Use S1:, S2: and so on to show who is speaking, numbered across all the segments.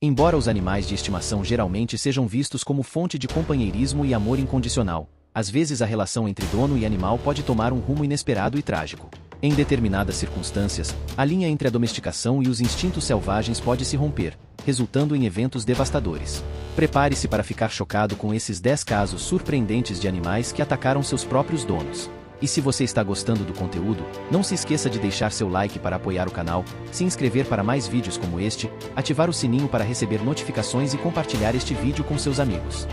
S1: Embora os animais de estimação geralmente sejam vistos como fonte de companheirismo e amor incondicional, às vezes a relação entre dono e animal pode tomar um rumo inesperado e trágico. Em determinadas circunstâncias, a linha entre a domesticação e os instintos selvagens pode se romper, resultando em eventos devastadores. Prepare-se para ficar chocado com esses 10 casos surpreendentes de animais que atacaram seus próprios donos. E se você está gostando do conteúdo, não se esqueça de deixar seu like para apoiar o canal, se inscrever para mais vídeos como este, ativar o sininho para receber notificações e compartilhar este vídeo com seus amigos.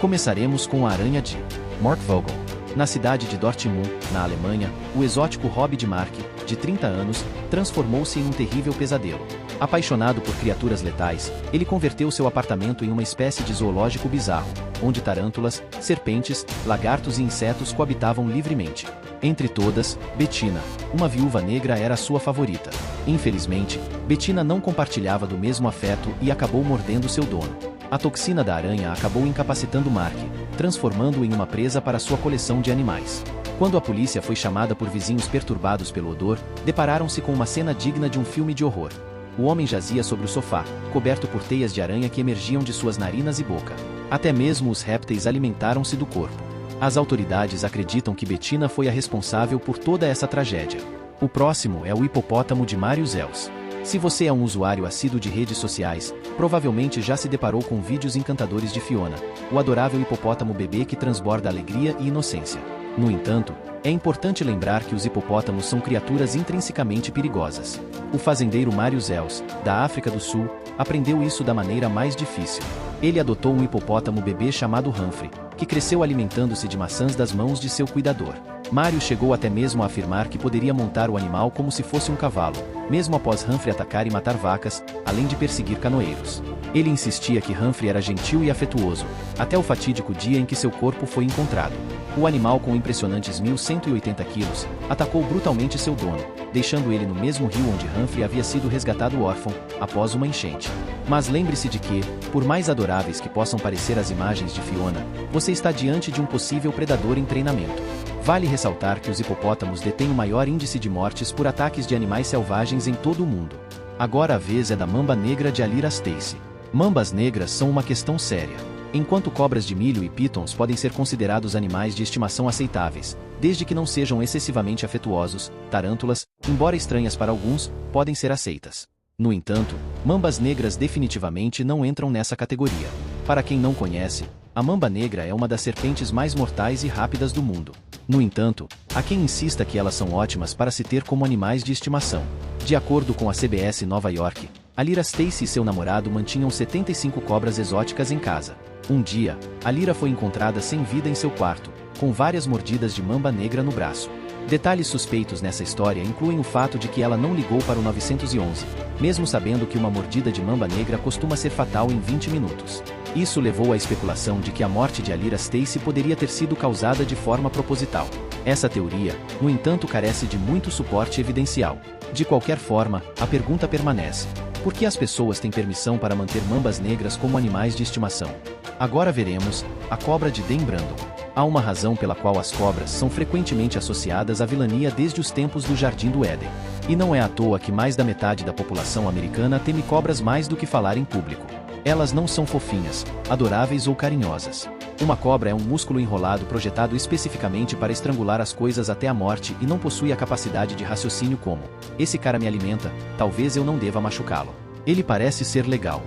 S1: Começaremos com a aranha de Mark Vogel. Na cidade de Dortmund, na Alemanha, o exótico hobby de Mark, de 30 anos, transformou-se em um terrível pesadelo. Apaixonado por criaturas letais, ele converteu seu apartamento em uma espécie de zoológico bizarro, onde tarântulas, serpentes, lagartos e insetos coabitavam livremente. Entre todas, Bettina, uma viúva negra, era a sua favorita. Infelizmente, Bettina não compartilhava do mesmo afeto e acabou mordendo seu dono. A toxina da aranha acabou incapacitando Mark, transformando-o em uma presa para sua coleção de animais. Quando a polícia foi chamada por vizinhos perturbados pelo odor, depararam-se com uma cena digna de um filme de horror. O homem jazia sobre o sofá, coberto por teias de aranha que emergiam de suas narinas e boca. Até mesmo os répteis alimentaram-se do corpo. As autoridades acreditam que Bettina foi a responsável por toda essa tragédia. O próximo é o hipopótamo de Marius Els. Se você é um usuário assíduo de redes sociais, provavelmente já se deparou com vídeos encantadores de Fiona, o adorável hipopótamo bebê que transborda alegria e inocência. No entanto, é importante lembrar que os hipopótamos são criaturas intrinsecamente perigosas. O fazendeiro Marius Els, da África do Sul, aprendeu isso da maneira mais difícil. Ele adotou um hipopótamo bebê chamado Humphrey, que cresceu alimentando-se de maçãs das mãos de seu cuidador. Mário chegou até mesmo a afirmar que poderia montar o animal como se fosse um cavalo, mesmo após Humphrey atacar e matar vacas, além de perseguir canoeiros. Ele insistia que Humphrey era gentil e afetuoso, até o fatídico dia em que seu corpo foi encontrado. O animal, com impressionantes 1.180 quilos, atacou brutalmente seu dono, deixando ele no mesmo rio onde Humphrey havia sido resgatado órfão, após uma enchente. Mas lembre-se de que, por mais adoráveis que possam parecer as imagens de Fiona, você está diante de um possível predador em treinamento. Vale ressaltar que os hipopótamos detêm o maior índice de mortes por ataques de animais selvagens em todo o mundo. Agora a vez é da mamba negra de Alira Stacy. Mambas negras são uma questão séria. Enquanto cobras de milho e pitons podem ser considerados animais de estimação aceitáveis, desde que não sejam excessivamente afetuosos, tarântulas, embora estranhas para alguns, podem ser aceitas. No entanto, mambas negras definitivamente não entram nessa categoria. Para quem não conhece, a mamba negra é uma das serpentes mais mortais e rápidas do mundo. No entanto, há quem insista que elas são ótimas para se ter como animais de estimação. De acordo com a CBS Nova York, Alira Stacy e seu namorado mantinham 75 cobras exóticas em casa. Um dia, Alira foi encontrada sem vida em seu quarto, com várias mordidas de mamba negra no braço. Detalhes suspeitos nessa história incluem o fato de que ela não ligou para o 911, mesmo sabendo que uma mordida de mamba negra costuma ser fatal em 20 minutos. Isso levou à especulação de que a morte de Alira Stacy poderia ter sido causada de forma proposital. Essa teoria, no entanto, carece de muito suporte evidencial. De qualquer forma, a pergunta permanece: por que as pessoas têm permissão para manter mambas negras como animais de estimação? Agora veremos a cobra de Dan Brandon. Há uma razão pela qual as cobras são frequentemente associadas à vilania desde os tempos do Jardim do Éden. E não é à toa que mais da metade da população americana teme cobras mais do que falar em público. Elas não são fofinhas, adoráveis ou carinhosas. Uma cobra é um músculo enrolado projetado especificamente para estrangular as coisas até a morte e não possui a capacidade de raciocínio como: esse cara me alimenta, talvez eu não deva machucá-lo. Ele parece ser legal.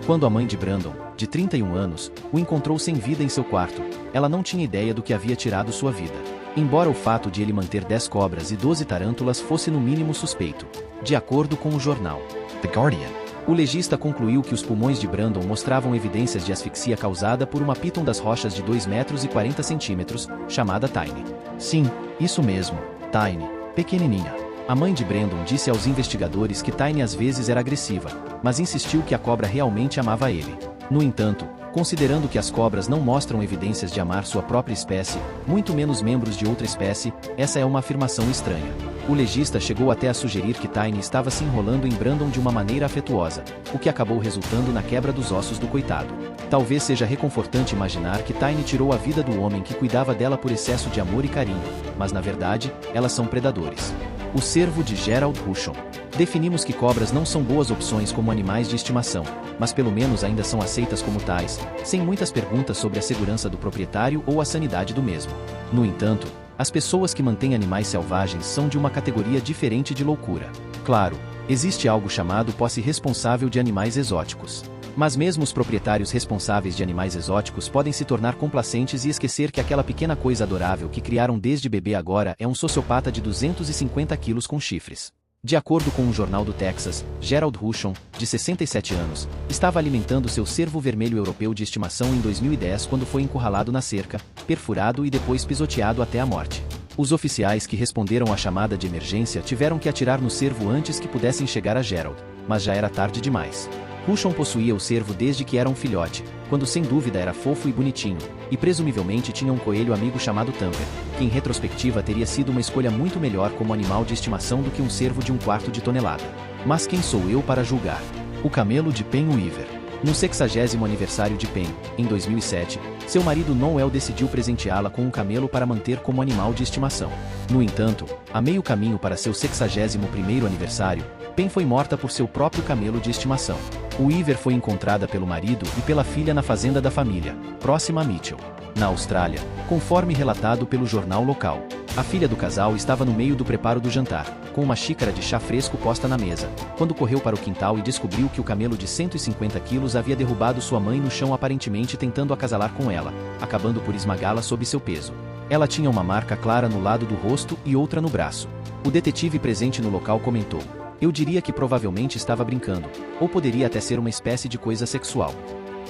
S1: Quando a mãe de Brandon, de 31 anos, o encontrou sem vida em seu quarto, ela não tinha ideia do que havia tirado sua vida. Embora o fato de ele manter 10 cobras e 12 tarântulas fosse no mínimo suspeito. De acordo com o jornal The Guardian, o legista concluiu que os pulmões de Brandon mostravam evidências de asfixia causada por uma piton das rochas de 2 metros e 40 centímetros, chamada Tiny. Sim, isso mesmo, Tiny, pequenininha. A mãe de Brandon disse aos investigadores que Tiny às vezes era agressiva, mas insistiu que a cobra realmente amava ele. No entanto, considerando que as cobras não mostram evidências de amar sua própria espécie, muito menos membros de outra espécie, essa é uma afirmação estranha. O legista chegou até a sugerir que Tiny estava se enrolando em Brandon de uma maneira afetuosa, o que acabou resultando na quebra dos ossos do coitado. Talvez seja reconfortante imaginar que Tiny tirou a vida do homem que cuidava dela por excesso de amor e carinho, mas na verdade, elas são predadores. O cervo de Gerald Rushon. Definimos que cobras não são boas opções como animais de estimação, mas pelo menos ainda são aceitas como tais, sem muitas perguntas sobre a segurança do proprietário ou a sanidade do mesmo. No entanto, as pessoas que mantêm animais selvagens são de uma categoria diferente de loucura. Claro, existe algo chamado posse responsável de animais exóticos. Mas mesmo os proprietários responsáveis de animais exóticos podem se tornar complacentes e esquecer que aquela pequena coisa adorável que criaram desde bebê agora é um sociopata de 250 quilos com chifres. De acordo com um jornal do Texas, Gerald Rushon, de 67 anos, estava alimentando seu cervo vermelho europeu de estimação em 2010 quando foi encurralado na cerca, perfurado e depois pisoteado até a morte. Os oficiais que responderam à chamada de emergência tiveram que atirar no cervo antes que pudessem chegar a Gerald, mas já era tarde demais. Rushon possuía o cervo desde que era um filhote, quando sem dúvida era fofo e bonitinho, e presumivelmente tinha um coelho amigo chamado Tamper, que em retrospectiva teria sido uma escolha muito melhor como animal de estimação do que um cervo de 1/4 de tonelada. Mas quem sou eu para julgar? O camelo de Pen Weaver. No 60º aniversário de Pen, em 2007, seu marido Noel decidiu presenteá-la com um camelo para manter como animal de estimação. No entanto, a meio caminho para seu 61º aniversário, Pen foi morta por seu próprio camelo de estimação. Weaver foi encontrada pelo marido e pela filha na fazenda da família, próxima a Mitchell, na Austrália, conforme relatado pelo jornal local. A filha do casal estava no meio do preparo do jantar, com uma xícara de chá fresco posta na mesa, quando correu para o quintal e descobriu que o camelo de 150 quilos havia derrubado sua mãe no chão aparentemente tentando acasalar com ela, acabando por esmagá-la sob seu peso. Ela tinha uma marca clara no lado do rosto e outra no braço. O detetive presente no local comentou: "Eu diria que provavelmente estava brincando, ou poderia até ser uma espécie de coisa sexual."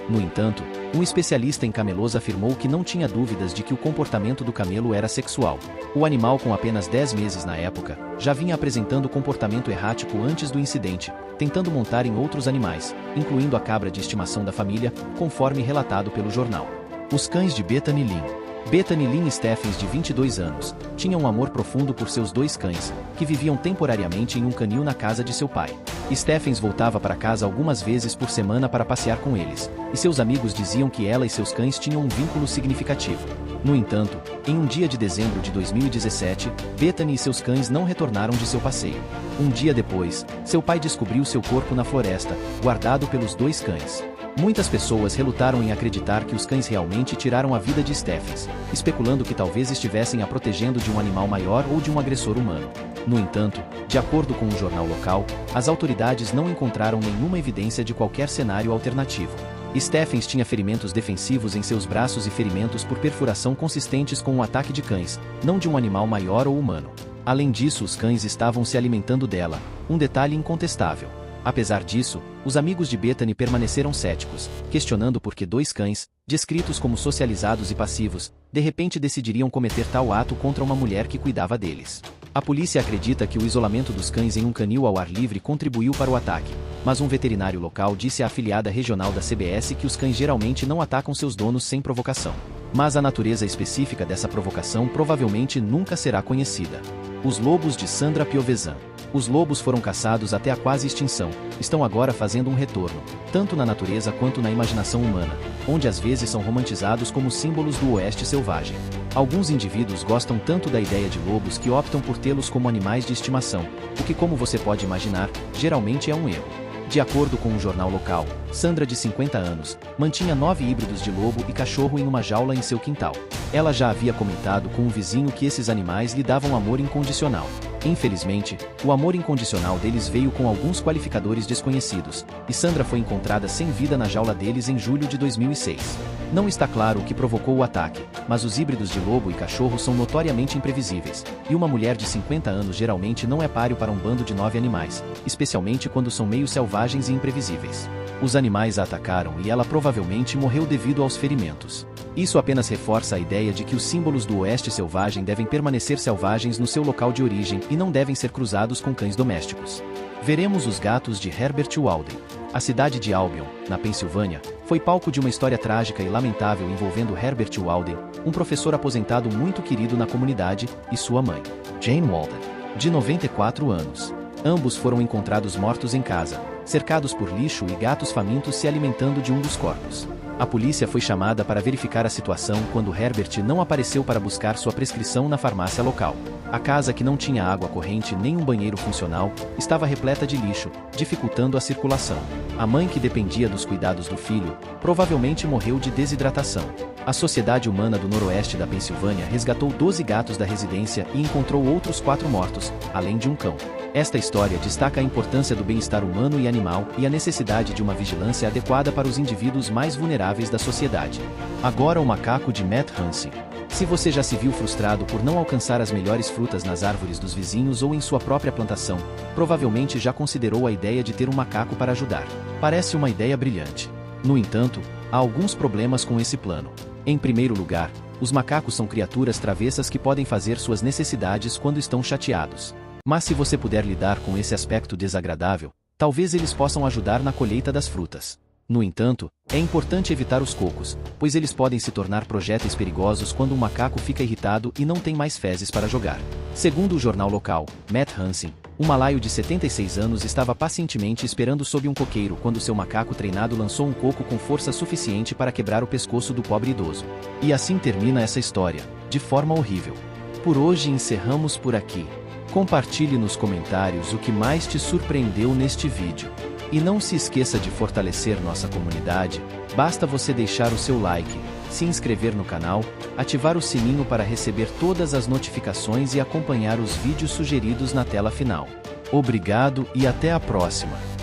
S1: No entanto, um especialista em camelos afirmou que não tinha dúvidas de que o comportamento do camelo era sexual. O animal, com apenas 10 meses na época, já vinha apresentando comportamento errático antes do incidente, tentando montar em outros animais, incluindo a cabra de estimação da família, conforme relatado pelo jornal. Os cães de Bethany Lynn. Bethany Lynn Stephens, de 22 anos, tinha um amor profundo por seus 2 cães, que viviam temporariamente em um canil na casa de seu pai. Stephens voltava para casa algumas vezes por semana para passear com eles, e seus amigos diziam que ela e seus cães tinham um vínculo significativo. No entanto, em um dia de dezembro de 2017, Bethany e seus cães não retornaram de seu passeio. Um dia depois, seu pai descobriu seu corpo na floresta, guardado pelos 2 cães. Muitas pessoas relutaram em acreditar que os cães realmente tiraram a vida de Stephens, especulando que talvez estivessem a protegendo de um animal maior ou de um agressor humano. No entanto, de acordo com um jornal local, as autoridades não encontraram nenhuma evidência de qualquer cenário alternativo. Stephens tinha ferimentos defensivos em seus braços e ferimentos por perfuração consistentes com um ataque de cães, não de um animal maior ou humano. Além disso, os cães estavam se alimentando dela, um detalhe incontestável. Apesar disso, os amigos de Bethany permaneceram céticos, questionando por que 2 cães, descritos como socializados e passivos, de repente decidiriam cometer tal ato contra uma mulher que cuidava deles. A polícia acredita que o isolamento dos cães em um canil ao ar livre contribuiu para o ataque, mas um veterinário local disse à afiliada regional da CBS que os cães geralmente não atacam seus donos sem provocação. Mas a natureza específica dessa provocação provavelmente nunca será conhecida. Os lobos de Sandra Piovesan. Os lobos foram caçados até a quase extinção, estão agora fazendo um retorno, tanto na natureza quanto na imaginação humana, onde às vezes são romantizados como símbolos do oeste selvagem. Alguns indivíduos gostam tanto da ideia de lobos que optam por tê-los como animais de estimação, o que, como você pode imaginar, geralmente é um erro. De acordo com um jornal local, Sandra, de 50 anos, mantinha 9 híbridos de lobo e cachorro em uma jaula em seu quintal. Ela já havia comentado com um vizinho que esses animais lhe davam amor incondicional. Infelizmente, o amor incondicional deles veio com alguns qualificadores desconhecidos, e Sandra foi encontrada sem vida na jaula deles em julho de 2006. Não está claro o que provocou o ataque, mas os híbridos de lobo e cachorro são notoriamente imprevisíveis, e uma mulher de 50 anos geralmente não é páreo para um bando de 9 animais, especialmente quando são meio selvagens e imprevisíveis. Os animais a atacaram e ela provavelmente morreu devido aos ferimentos. Isso apenas reforça a ideia de que os símbolos do oeste selvagem devem permanecer selvagens no seu local de origem e não devem ser cruzados com cães domésticos. Veremos os gatos de Herbert Walden. A cidade de Albion, na Pensilvânia, foi palco de uma história trágica e lamentável envolvendo Herbert Walden, um professor aposentado muito querido na comunidade, e sua mãe, Jane Walden, de 94 anos. Ambos foram encontrados mortos em casa, cercados por lixo e gatos famintos se alimentando de um dos corpos. A polícia foi chamada para verificar a situação quando Herbert não apareceu para buscar sua prescrição na farmácia local. A casa, que não tinha água corrente nem um banheiro funcional, estava repleta de lixo, dificultando a circulação. A mãe, que dependia dos cuidados do filho, provavelmente morreu de desidratação. A Sociedade Humana do Noroeste da Pensilvânia resgatou 12 gatos da residência e encontrou outros 4 mortos, além de um cão. Esta história destaca a importância do bem-estar humano e animal e a necessidade de uma vigilância adequada para os indivíduos mais vulneráveis da sociedade. Agora o macaco de Matt Hansen. Se você já se viu frustrado por não alcançar as melhores frutas nas árvores dos vizinhos ou em sua própria plantação, provavelmente já considerou a ideia de ter um macaco para ajudar. Parece uma ideia brilhante. No entanto, há alguns problemas com esse plano. Em primeiro lugar, os macacos são criaturas travessas que podem fazer suas necessidades quando estão chateados. Mas se você puder lidar com esse aspecto desagradável, talvez eles possam ajudar na colheita das frutas. No entanto, é importante evitar os cocos, pois eles podem se tornar projéteis perigosos quando um macaco fica irritado e não tem mais fezes para jogar. Segundo o jornal local, Matt Hansen, um malaio de 76 anos estava pacientemente esperando sob um coqueiro quando seu macaco treinado lançou um coco com força suficiente para quebrar o pescoço do pobre idoso. E assim termina essa história, de forma horrível. Por hoje encerramos por aqui. Compartilhe nos comentários o que mais te surpreendeu neste vídeo. E não se esqueça de fortalecer nossa comunidade, basta você deixar o seu like, se inscrever no canal, ativar o sininho para receber todas as notificações e acompanhar os vídeos sugeridos na tela final. Obrigado e até a próxima!